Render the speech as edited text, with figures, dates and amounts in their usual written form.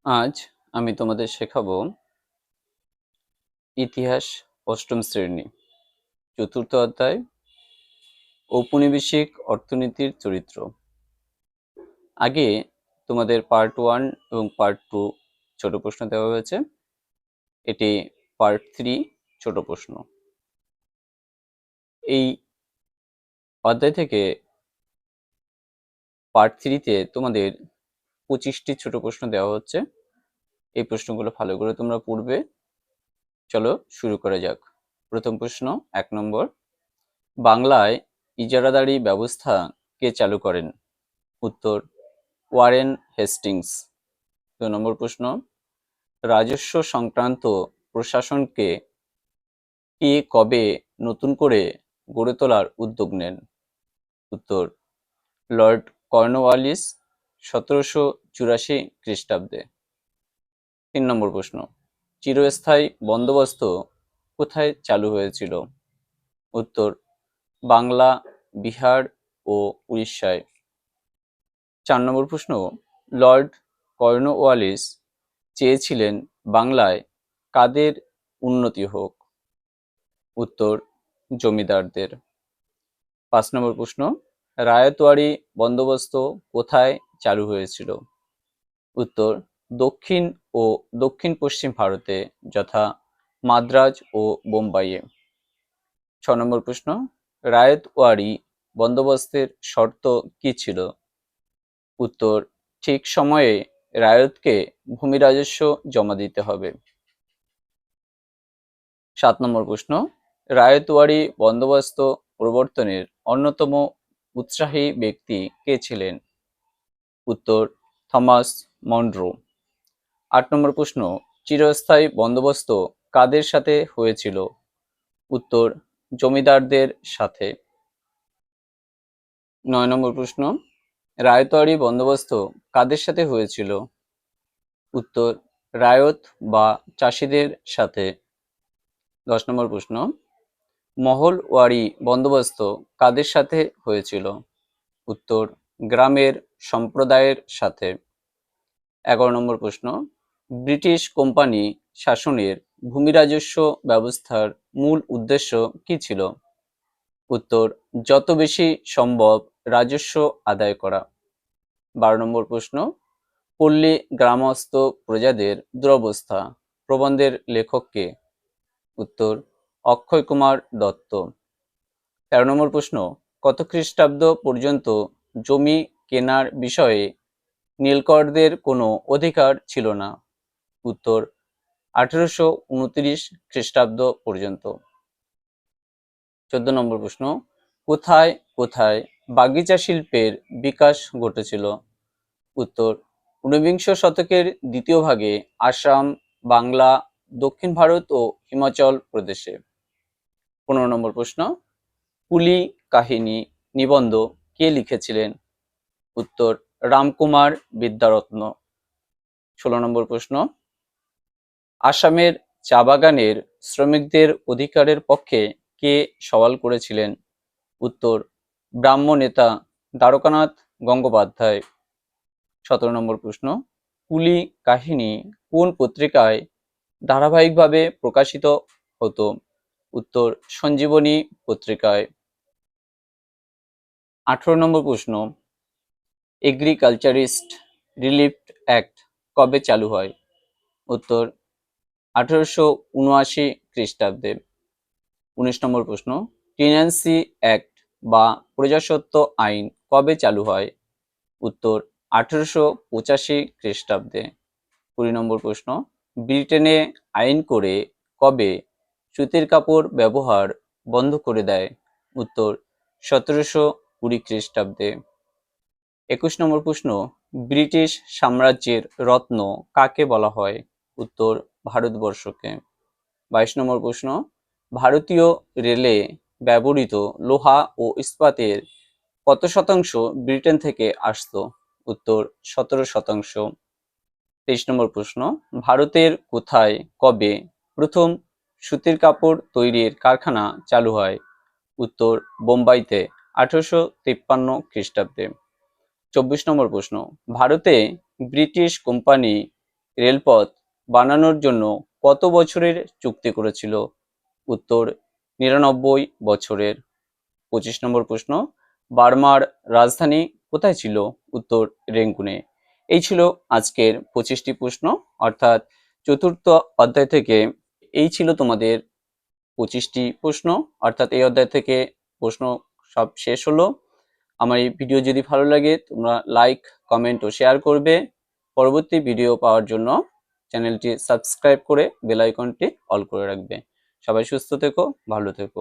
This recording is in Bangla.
আজ আমি তোমাদের শেখাবো ইতিহাস অষ্টম শ্রেণী চতুর্থ অধ্যায় ঔপনিবেশিক অর্থনীতির চরিত্র। আগে তোমাদের পার্ট 1 এবং পার্ট 2 ছোট প্রশ্ন দেওয়া হয়েছে, এটি পার্ট 3 ছোট প্রশ্ন। এই অধ্যায় থেকে পার্ট 3-তে তোমাদের 25টি ছোট প্রশ্ন দেওয়া হচ্ছে। এই প্রশ্নগুলো ভালো করে তোমরা পড়বে। চলো শুরু করা যাক। প্রথম প্রশ্ন 1 নম্বর, বাংলায় ইজারাদারি ব্যবস্থা কে চালু করেন? উত্তর ওয়ারেন হেস্টিংস। 2 নম্বর প্রশ্ন, রাজস্ব সংক্রান্ত প্রশাসনকে কে কবে নতুন করে গড়ে তোলার উদ্যোগ নেন? উত্তর লর্ড কর্নওয়ালিস 1784 খ্রিস্টাব্দে। 3 নম্বর প্রশ্ন, চিরস্থায়ী বন্দোবস্ত কোথায় চালু হয়েছিল? উত্তর বাংলা, বিহার ও উড়িষ্যায়। 4 নম্বর প্রশ্ন, লর্ড কর্নওয়ালিস চেয়েছিলেন বাংলায় কাদের উন্নতি হোক? উত্তর জমিদারদের। 5 নম্বর প্রশ্ন, রায়তওয়ারি বন্দোবস্ত কোথায় চালু হয়েছিল? উত্তর দক্ষিণ ও দক্ষিণ পশ্চিম ভারতে, যথা মাদ্রাজ ও বোম্বাইয়ে। 6 নম্বর প্রশ্ন, রায়তওয়ারি বন্দোবস্তের শর্ত কি ছিল? উত্তর ঠিক সময়ে রায়তকে ভূমি রাজস্ব জমা দিতে হবে। 7 নম্বর প্রশ্ন, রায়তওয়ারি বন্দোবস্ত প্রবর্তনের অন্যতম উৎসাহী ব্যক্তি কে ছিলেন? উত্তর থমাস মনরো। 8 নম্বর প্রশ্ন, চিরস্থায়ী বন্দোবস্ত কাদের সাথে হয়েছিল? উত্তর জমিদারদের সাথে। 9 নম্বর প্রশ্ন, রায়তওয়ারি বন্দোবস্ত কাদের সাথে হয়েছিল? উত্তর রায়ত বা চাষিদের সাথে। 10 নম্বর প্রশ্ন, মহলওয়ারি বন্দোবস্ত কাদের সাথে হয়েছিল? উত্তর গ্রামের সম্প্রদায়ের সাথে। 11 নম্বর প্রশ্ন, ব্রিটিশ কোম্পানি শাসনের ভূমি রাজস্ব ব্যবস্থার মূল উদ্দেশ্য কি ছিল? উত্তর যত বেশি সম্ভব রাজস্ব আদায় করা। 12 নম্বর প্রশ্ন, পল্লী গ্রামস্থ প্রজাদের দুরবস্থা প্রবন্ধের লেখক কে? উত্তর অক্ষয় কুমার দত্ত। 13 নম্বর প্রশ্ন, কত খ্রিস্টাব্দ পর্যন্ত জমি কেনার বিষয়ে নীলকরদের কোনো অধিকার ছিল না? উত্তর 1829 খ্রিস্টাব্দ পর্যন্ত। 14 নম্বর প্রশ্ন, কোথায় কোথায় বাগিচা শিল্পের বিকাশ ঘটেছিল? উত্তর ঊনবিংশ শতকের দ্বিতীয় ভাগে আসাম, বাংলা, দক্ষিণ ভারত ও হিমাচল প্রদেশে। 15 নম্বর প্রশ্ন, কুলি কাহিনী নিবন্ধ কে লিখেছিলেন? উত্তর রামকুমার বিদ্যারত্ন। 16 নম্বর প্রশ্ন, আসামের চা বাগানের শ্রমিকদের অধিকারের পক্ষে কে সওয়াল করেছিলেন? উত্তর ব্রাহ্ম নেতা দ্বারকানাথ গঙ্গোপাধ্যায়। 17 নম্বর প্রশ্ন, কুলি কাহিনী কোন পত্রিকায় ধারাবাহিকভাবে প্রকাশিত হতো? উত্তর সঞ্জীবনী পত্রিকায়। 18 নম্বর প্রশ্ন, এগ্রিকালচারিস্ট রিলিফ অ্যাক্ট কবে চালু হয়? উত্তর 1879 খ্রিস্টাব্দে। 19 নম্বর প্রশ্ন, টেনেন্সি অ্যাক্ট বা প্রজাস্বত্ব আইন কবে চালু হয়? উত্তর 1885 খ্রিস্টাব্দে। 20 নম্বর প্রশ্ন, ব্রিটেনে আইন করে কবে সুতির কাপড় ব্যবহার বন্ধ করে দেয়? উত্তর 1720 খ্রিস্টাব্দে। 21 নম্বর প্রশ্ন, ব্রিটিশ সাম্রাজ্যের রত্ন কাকে বলা হয়? উত্তর ভারতবর্ষকে। 22 নম্বর প্রশ্ন, ভারতীয় রেলে ব্যবহৃত লোহা ও ইস্পাতের কত শতাংশ ব্রিটেন থেকে আসতো? উত্তর 17%। 23 নম্বর প্রশ্ন, ভারতের কোথায় কবে প্রথম সুতির কাপড় তৈরির কারখানা চালু হয়? উত্তর বোম্বাইতে 1853 খ্রিস্টাব্দে। 24 নম্বর প্রশ্ন, ভারতে ব্রিটিশ কোম্পানি রেলপথ বানানোর জন্য কত বছরের চুক্তি করেছিল? উত্তর 99 বছরের। 25 নম্বর প্রশ্ন, বার্মার রাজধানী কোথায় ছিল? উত্তর রেঙ্গুনে। এই ছিল আজকের 25টি প্রশ্ন, অর্থাৎ চতুর্থ অধ্যায় থেকে এই ছিল তোমাদের 25টি প্রশ্ন, অর্থাৎ এই অধ্যায় থেকে প্রশ্ন সব শেষ হলো। আমার এই ভিডিও যদি ভালো লাগে তোমরা লাইক, কমেন্ট ও শেয়ার করবে। পরবর্তী ভিডিও পাওয়ার জন্য চ্যানেলটি সাবস্ক্রাইব করে বেল আইকনটি অল করে রাখবে। সবাই সুস্থ থেকো, ভালো থেকো।